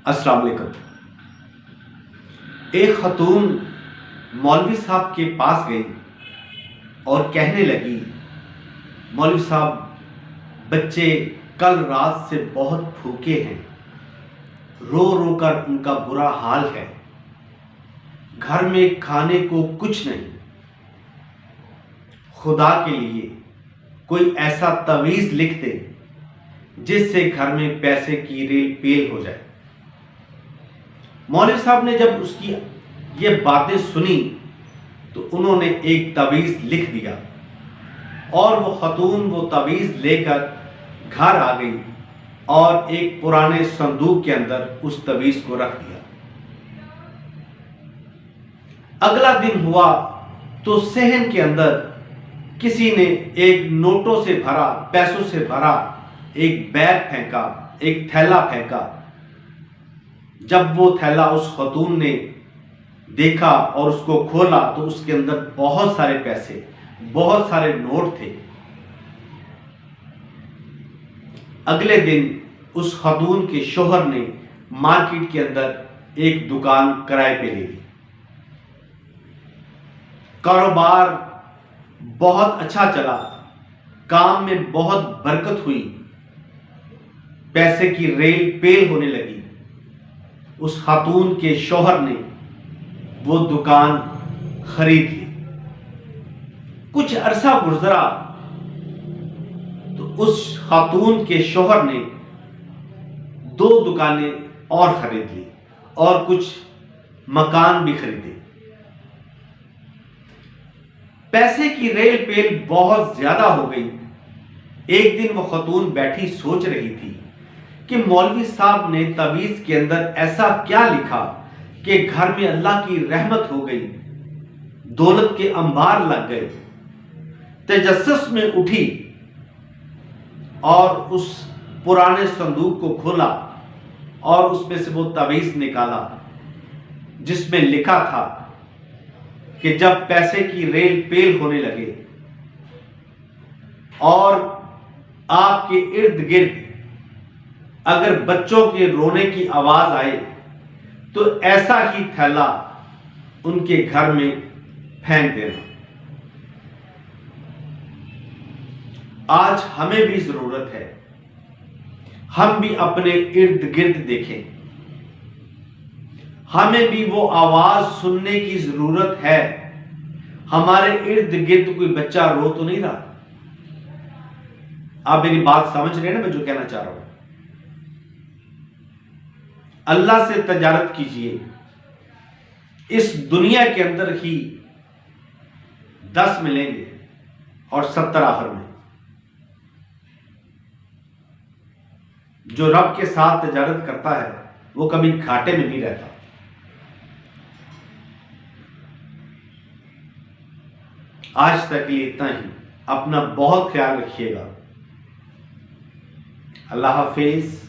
अस्सलाम वालेकुम। एक खतून मौलवी साहब के पास गई और कहने लगी, मौलवी साहब, बच्चे कल रात से बहुत भूखे हैं, रो रो कर उनका बुरा हाल है, घर में खाने को कुछ नहीं। खुदा के लिए कोई ऐसा तवीज़ लिख दे जिससे घर में पैसे की रेल पेल हो जाए। मौलवी साहब ने जब उसकी ये बातें सुनी तो उन्होंने एक तवीज़ लिख दिया और वो खतून वो तवीज़ लेकर घर आ गई और एक पुराने संदूक के अंदर उस तवीज़ को रख दिया। अगला दिन हुआ तो सहन के अंदर किसी ने एक नोटों से भरा, पैसों से भरा एक बैग फेंका, एक थैला फेंका। जब वो थैला उस खतून ने देखा और उसको खोला तो उसके अंदर बहुत सारे पैसे, बहुत सारे नोट थे। अगले दिन उस खतून के शोहर ने मार्केट के अंदर एक दुकान किराए पे ले ली। कारोबार बहुत अच्छा चला, काम में बहुत बरकत हुई, पैसे की रेल पेल होने लगी। उस खातून के शौहर ने वो दुकान खरीद ली। कुछ अरसा गुजरा तो उस खातून के शौहर ने 2 दुकानें और खरीद ली और कुछ मकान भी खरीदे। पैसे की रेल पेल बहुत ज्यादा हो गई। एक दिन वो खातून बैठी सोच रही थी कि मौलवी साहब ने तवीज़ के अंदर ऐसा क्या लिखा कि घर में अल्लाह की रहमत हो गई, दौलत के अंबार लग गए। तजस्सुस में उठी और उस पुराने संदूक को खोला और उसमें से वो तवीज़ निकाला जिसमें लिखा था कि जब पैसे की रेल पेल होने लगे और आपके इर्द गिर्द अगर बच्चों के रोने की आवाज आए तो ऐसा ही थैला उनके घर में फेंक देना। आज हमें भी जरूरत है, हम भी अपने इर्द गिर्द देखें। हमें भी वो आवाज सुनने की जरूरत है। हमारे इर्द गिर्द कोई बच्चा रो तो नहीं रहा। आप मेरी बात समझ रहे हैं ना, मैं जो कहना चाह रहा हूं। अल्लाह से तजारत कीजिए। इस दुनिया के अंदर ही 10 मिलेंगे और 70 आखिर में। जो रब के साथ तजारत करता है वो कभी घाटे में नहीं रहता। आज तक के लिए इतना ही। अपना बहुत ख्याल रखिएगा। अल्लाह हाफिज।